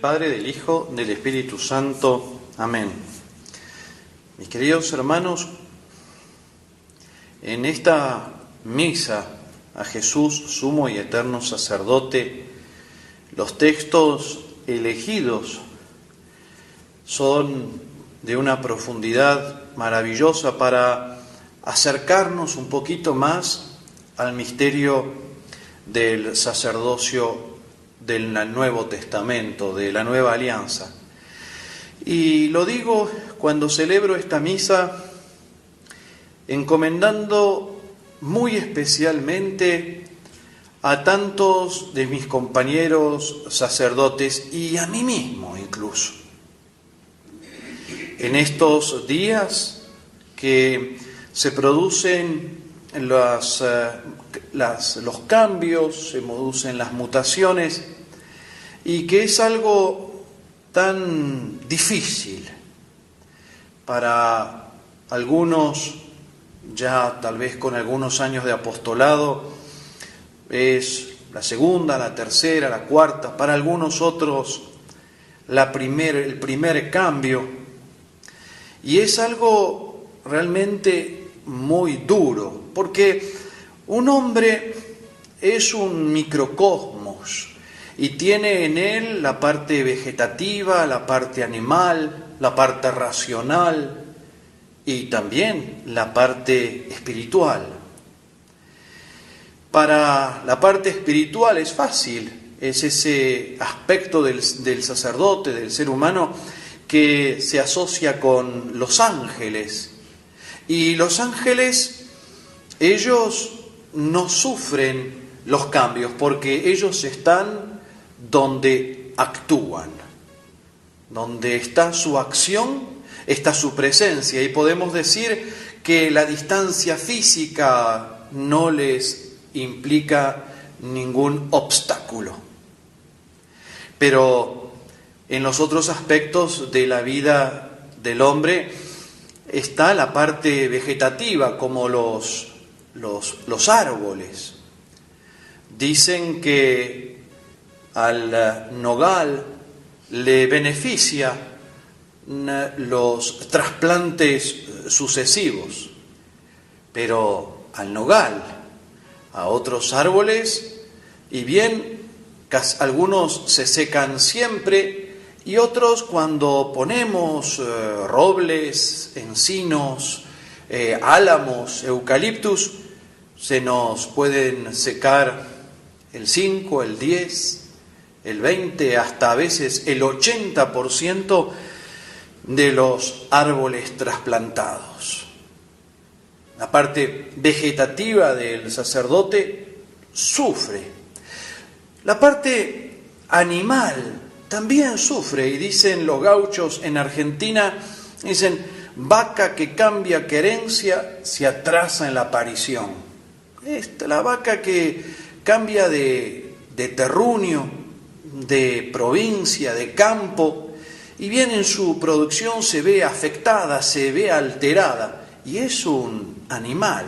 Padre, del Hijo, del Espíritu Santo. Amén. Mis queridos hermanos, en esta misa a Jesús, sumo y eterno sacerdote, los textos elegidos son de una profundidad maravillosa para acercarnos un poquito más al misterio del sacerdocio del Nuevo Testamento, de la Nueva Alianza. Y lo digo cuando celebro esta misa encomendando muy especialmente a tantos de mis compañeros sacerdotes y a mí mismo incluso. En estos días que se producen los cambios, se producen las mutaciones, y que es algo tan difícil para algunos, ya tal vez con algunos años de apostolado, es la segunda, la tercera, la cuarta, para algunos otros el primer cambio, y es algo realmente muy duro, porque un hombre es un microcosmos y tiene en él la parte vegetativa, la parte animal, la parte racional y también la parte espiritual. Para la parte espiritual es fácil, es ese aspecto del sacerdote, del ser humano, que se asocia con los ángeles. Y los ángeles, ellos no sufren los cambios porque ellos están donde actúan, donde está su acción, está su presencia, y podemos decir que la distancia física no les implica ningún obstáculo. Pero en los otros aspectos de la vida del hombre está la parte vegetativa, como los árboles. Dicen que al nogal le beneficia los trasplantes sucesivos, pero al nogal, a otros árboles, y bien, algunos se secan siempre, y otros cuando ponemos robles, encinos, álamos, eucaliptus, se nos pueden secar el 5, el 10, el 20, hasta a veces el 80% de los árboles trasplantados. La parte vegetativa del sacerdote sufre. La parte animal también sufre, y dicen los gauchos en Argentina, dicen: vaca que cambia querencia se atrasa en la aparición. La vaca que cambia de terruño, de provincia, de campo, y bien en su producción se ve afectada, se ve alterada, y es un animal.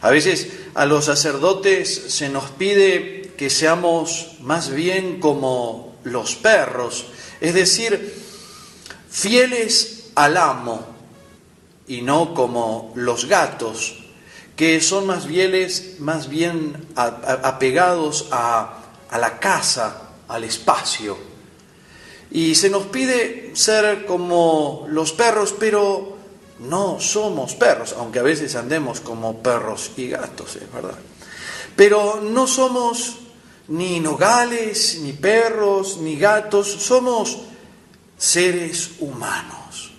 A veces a los sacerdotes se nos pide que seamos más bien como los perros, es decir, fieles al amo, y no como los gatos, que son más bien apegados a la casa, al espacio. Y se nos pide ser como los perros, pero no somos perros, aunque a veces andemos como perros y gatos, es verdad. Pero no somos ni nogales, ni perros, ni gatos, somos seres humanos.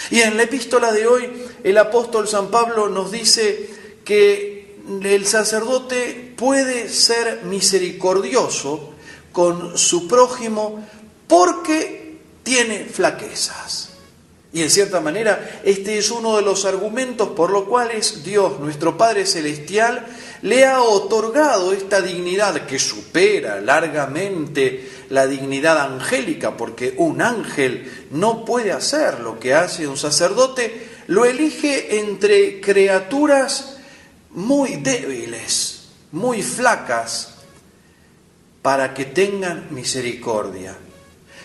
Y en la epístola de hoy, el apóstol San Pablo nos dice que el sacerdote puede ser misericordioso con su prójimo porque tiene flaquezas. Y en cierta manera, este es uno de los argumentos por los cuales Dios, nuestro Padre Celestial, le ha otorgado esta dignidad que supera largamente la dignidad angélica, porque un ángel no puede hacer lo que hace un sacerdote, lo elige entre criaturas muy débiles, muy flacas, para que tengan misericordia.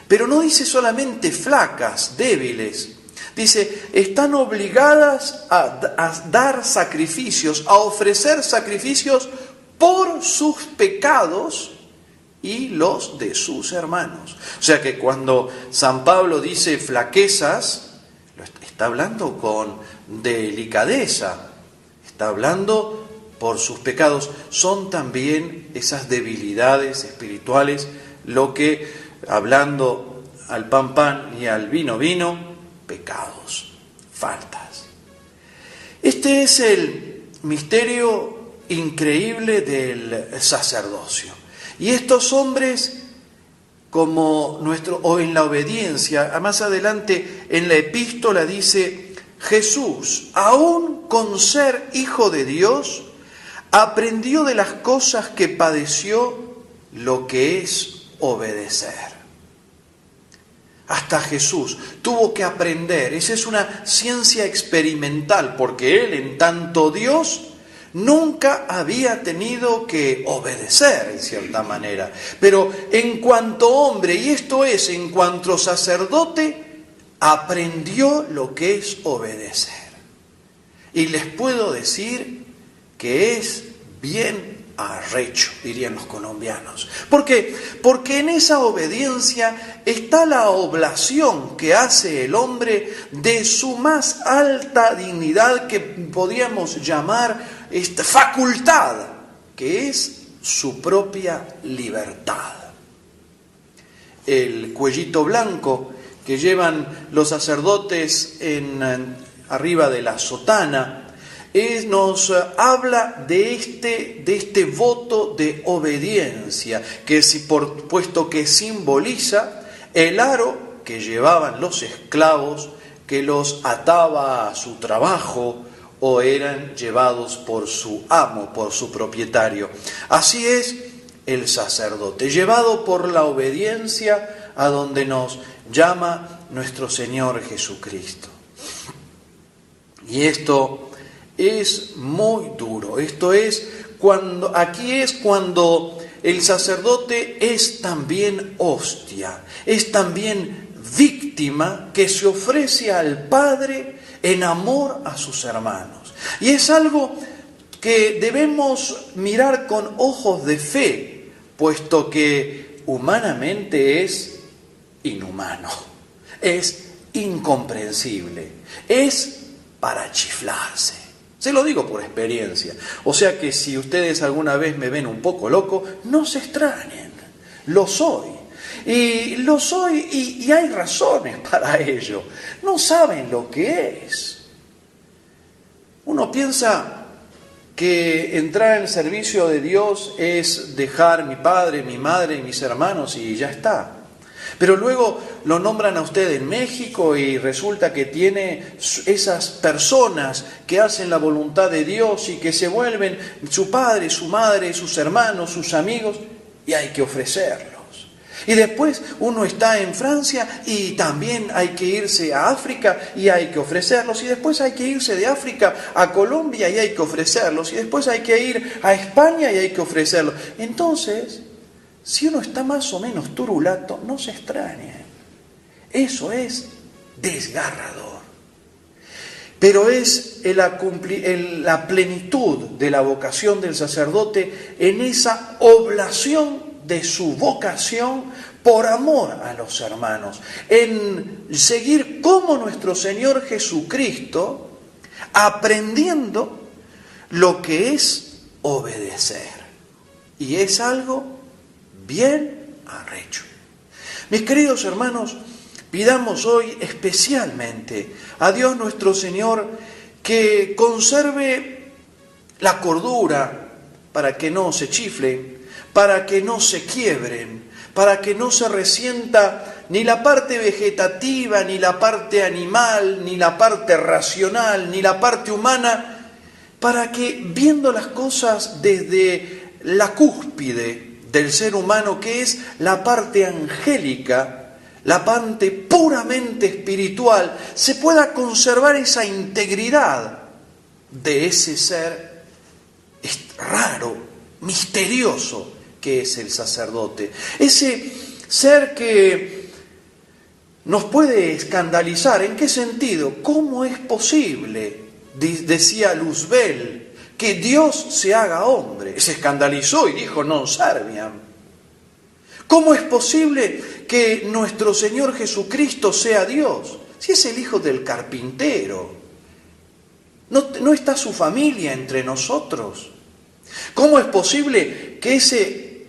Pero no dice solamente flacas, débiles. Dice, están obligadas a dar sacrificios, a ofrecer sacrificios por sus pecados y los de sus hermanos. O sea que cuando San Pablo dice flaquezas, está hablando con delicadeza, está hablando por sus pecados. Son también esas debilidades espirituales lo que, hablando al pan pan y al vino vino, pecados, faltas. Este es el misterio increíble del sacerdocio. Y estos hombres, como o en la obediencia, más adelante en la epístola dice, Jesús, aún con ser hijo de Dios, aprendió de las cosas que padeció lo que es obedecer. Hasta Jesús tuvo que aprender. Esa es una ciencia experimental, porque Él, en tanto Dios, nunca había tenido que obedecer en cierta manera. Pero en cuanto hombre, y esto es, en cuanto sacerdote, aprendió lo que es obedecer. Y les puedo decir que es bien arrecho, dirían los colombianos. ¿Por qué? Porque en esa obediencia está la oblación que hace el hombre de su más alta dignidad, que podríamos llamar facultad, que es su propia libertad. El cuellito blanco que llevan los sacerdotes arriba de la sotana nos habla de este voto de obediencia, puesto que simboliza el aro que llevaban los esclavos, que los ataba a su trabajo o eran llevados por su amo, por su propietario. Así es el sacerdote, llevado por la obediencia a donde nos llama nuestro Señor Jesucristo. Y esto es muy duro. Aquí es cuando el sacerdote es también hostia, es también víctima que se ofrece al Padre en amor a sus hermanos. Y es algo que debemos mirar con ojos de fe, puesto que humanamente es inhumano, es incomprensible, es para chiflarse. Se lo digo por experiencia. O sea que si ustedes alguna vez me ven un poco loco, no se extrañen. Lo soy. Y lo soy y hay razones para ello. No saben lo que es. Uno piensa que entrar en el servicio de Dios es dejar mi padre, mi madre y mis hermanos y ya está. Pero luego lo nombran a usted en México y resulta que tiene esas personas que hacen la voluntad de Dios y que se vuelven su padre, su madre, sus hermanos, sus amigos, y hay que ofrecerlos. Y después uno está en Francia y también hay que irse a África y hay que ofrecerlos. Y después hay que irse de África a Colombia y hay que ofrecerlos. Y después hay que ir a España y hay que ofrecerlos. Entonces, si uno está más o menos turulato, no se extrañe. Eso es desgarrador. Pero es la plenitud de la vocación del sacerdote en esa oblación de su vocación por amor a los hermanos, en seguir como nuestro Señor Jesucristo, aprendiendo lo que es obedecer. Y es algo bien arrecho. Mis queridos hermanos, pidamos hoy especialmente a Dios nuestro Señor que conserve la cordura para que no se chiflen, para que no se quiebren, para que no se resienta ni la parte vegetativa, ni la parte animal, ni la parte racional, ni la parte humana, para que, viendo las cosas desde la cúspide del ser humano, que es la parte angélica, la parte puramente espiritual, se pueda conservar esa integridad de ese ser raro, misterioso, que es el sacerdote. Ese ser que nos puede escandalizar. ¿En qué sentido? ¿Cómo es posible, decía Luzbel, que Dios se haga hombre? Se escandalizó y dijo, non serviam. ¿Cómo es posible que nuestro Señor Jesucristo sea Dios? Si es el hijo del carpintero. ¿No está su familia entre nosotros? ¿Cómo es posible que ese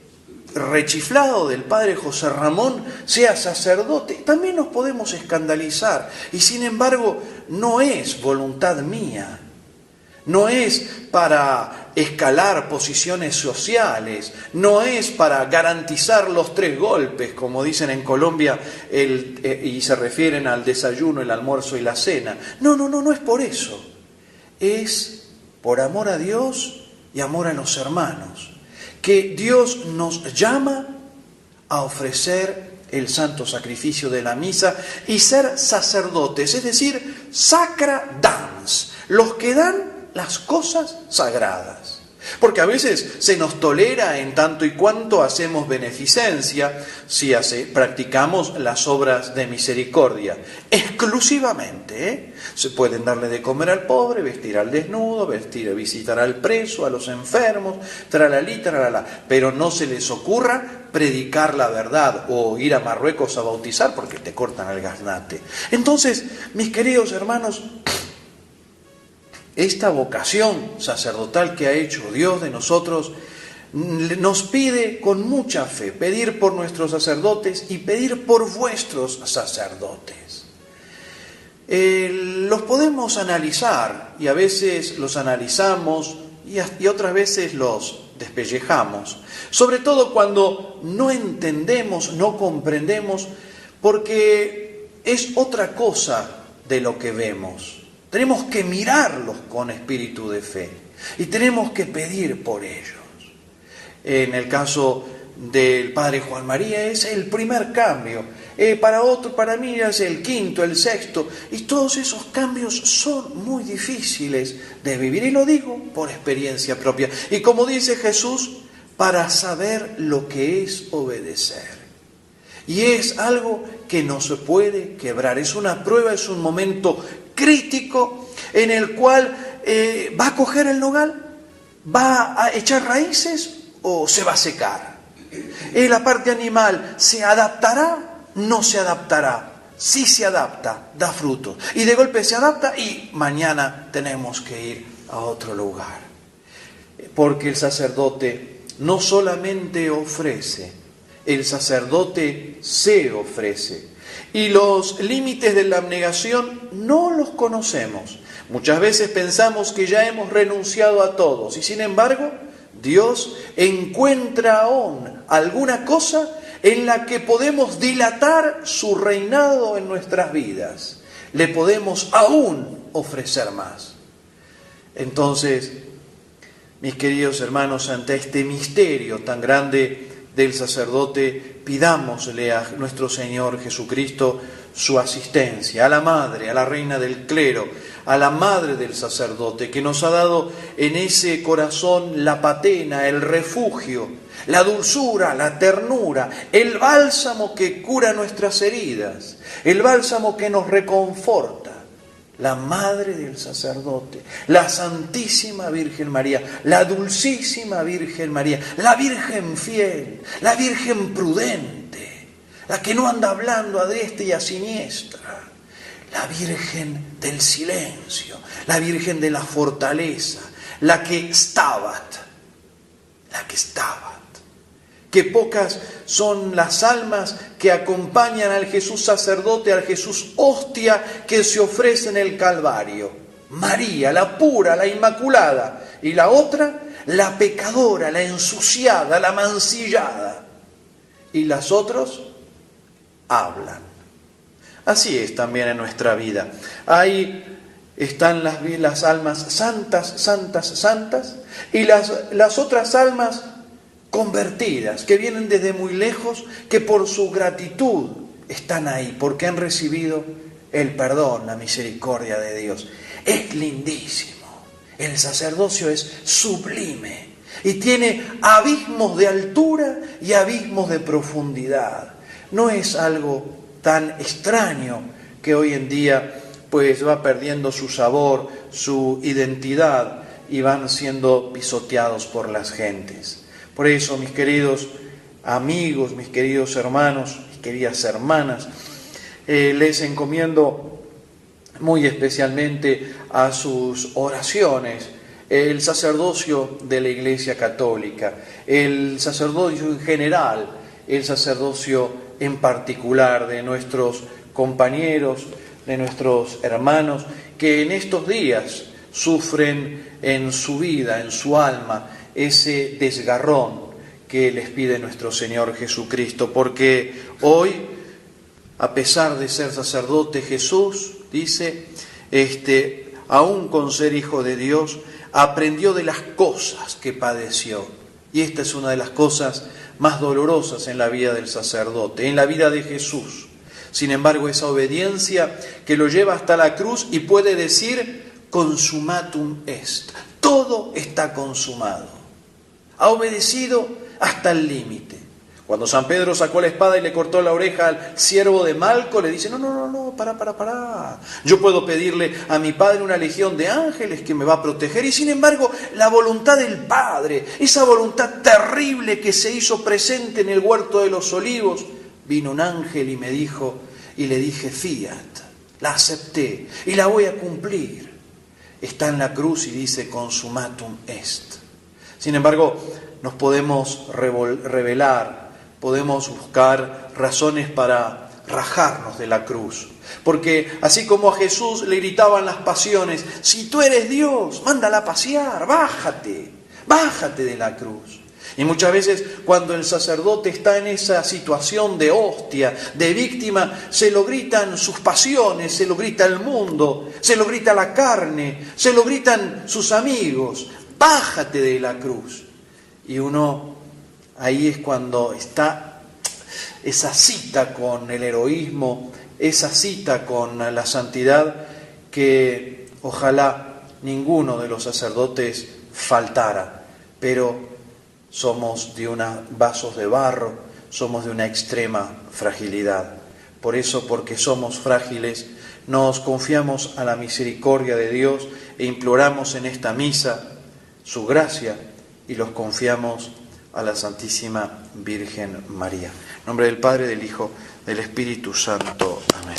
rechiflado del padre José Ramón sea sacerdote? También nos podemos escandalizar. Y sin embargo, no es voluntad mía. No es para escalar posiciones sociales, no es para garantizar los 3 golpes, como dicen en Colombia, y se refieren al desayuno, el almuerzo y la cena. No es por eso. Es por amor a Dios y amor a los hermanos, que Dios nos llama a ofrecer el santo sacrificio de la misa y ser sacerdotes, es decir, sacra dans, los que dan las cosas sagradas. Porque a veces se nos tolera en tanto y cuanto hacemos beneficencia, si practicamos las obras de misericordia, exclusivamente. Se pueden darle de comer al pobre, vestir al desnudo, visitar al preso, a los enfermos, tralalí, tralala. Pero no se les ocurra predicar la verdad o ir a Marruecos a bautizar porque te cortan el gaznate. Entonces, mis queridos hermanos, esta vocación sacerdotal que ha hecho Dios de nosotros nos pide con mucha fe pedir por nuestros sacerdotes y pedir por vuestros sacerdotes. Los podemos analizar y a veces los analizamos y otras veces los despellejamos, sobre todo cuando no entendemos, no comprendemos, porque es otra cosa de lo que vemos. Tenemos que mirarlos con espíritu de fe y tenemos que pedir por ellos. En el caso del padre Juan María es el primer cambio. Para otro, para mí es el quinto, el sexto. Y todos esos cambios son muy difíciles de vivir. Y lo digo por experiencia propia. Y como dice Jesús, para saber lo que es obedecer. Y es algo que no se puede quebrar. Es una prueba, es un momento crítico en el cual va a coger el nogal, va a echar raíces o se va a secar. La parte animal se adaptará, no se adaptará. Sí se adapta, da frutos. Y de golpe se adapta y mañana tenemos que ir a otro lugar. Porque el sacerdote no solamente ofrece, el sacerdote se ofrece. Y los límites de la abnegación no los conocemos. Muchas veces pensamos que ya hemos renunciado a todos y sin embargo Dios encuentra aún alguna cosa en la que podemos dilatar su reinado en nuestras vidas. Le podemos aún ofrecer más. Entonces, mis queridos hermanos, ante este misterio tan grande del sacerdote, pidámosle a nuestro Señor Jesucristo su asistencia, a la Madre, a la Reina del Clero, a la Madre del sacerdote, que nos ha dado en ese corazón la patena, el refugio, la dulzura, la ternura, el bálsamo que cura nuestras heridas, el bálsamo que nos reconforta. La Madre del sacerdote, la Santísima Virgen María, la Dulcísima Virgen María, la Virgen fiel, la Virgen prudente, la que no anda hablando a diestra y a siniestra, la Virgen del silencio, la Virgen de la fortaleza, la que stabat, que pocas son las almas que acompañan al Jesús sacerdote, al Jesús hostia que se ofrece en el Calvario. María, la pura, la inmaculada, y la otra, la pecadora, la ensuciada, la mancillada. Y las otras hablan. Así es también en nuestra vida. Ahí están las almas santas, y las otras almas convertidas, que vienen desde muy lejos, que por su gratitud están ahí, porque han recibido el perdón, la misericordia de Dios. Es lindísimo. El sacerdocio es sublime. y tiene abismos de altura y abismos de profundidad. No es algo tan extraño que hoy en día pues va perdiendo su sabor, su identidad y van siendo pisoteados por las gentes. Por eso, mis queridos amigos, mis queridos hermanos, mis queridas hermanas, les encomiendo muy especialmente a sus oraciones, el sacerdocio de la Iglesia Católica, el sacerdocio en general, el sacerdocio en particular de nuestros compañeros, de nuestros hermanos, que en estos días sufren en su vida, en su alma, ese desgarrón que les pide nuestro Señor Jesucristo, porque hoy, a pesar de ser sacerdote, Jesús, dice, aún con ser hijo de Dios, aprendió de las cosas que padeció. Y esta es una de las cosas más dolorosas en la vida del sacerdote, en la vida de Jesús. Sin embargo, esa obediencia que lo lleva hasta la cruz y puede decir, consumatum est. Todo está consumado. Ha obedecido hasta el límite. Cuando San Pedro sacó la espada y le cortó la oreja al siervo de Malco, le dice, no, pará. Yo puedo pedirle a mi Padre una legión de ángeles que me va a proteger. Y sin embargo, la voluntad del Padre, esa voluntad terrible que se hizo presente en el huerto de los olivos, vino un ángel y me dijo, y le dije, fiat, la acepté y la voy a cumplir. Está en la cruz y dice, consumatum est. Sin embargo, nos podemos rebelar, podemos buscar razones para rajarnos de la cruz. Porque así como a Jesús le gritaban las pasiones, si tú eres Dios, mándala a pasear, bájate de la cruz. Y muchas veces cuando el sacerdote está en esa situación de hostia, de víctima, se lo gritan sus pasiones, se lo grita el mundo, se lo grita la carne, se lo gritan sus amigos, bájate de la cruz. Y uno, ahí es cuando está esa cita con el heroísmo, esa cita con la santidad, que ojalá ninguno de los sacerdotes faltara, pero somos de vasos de barro, somos de una extrema fragilidad. Por eso, porque somos frágiles, nos confiamos a la misericordia de Dios e imploramos en esta misa su gracia y los confiamos a la Santísima Virgen María. En nombre del Padre, del Hijo, del Espíritu Santo. Amén.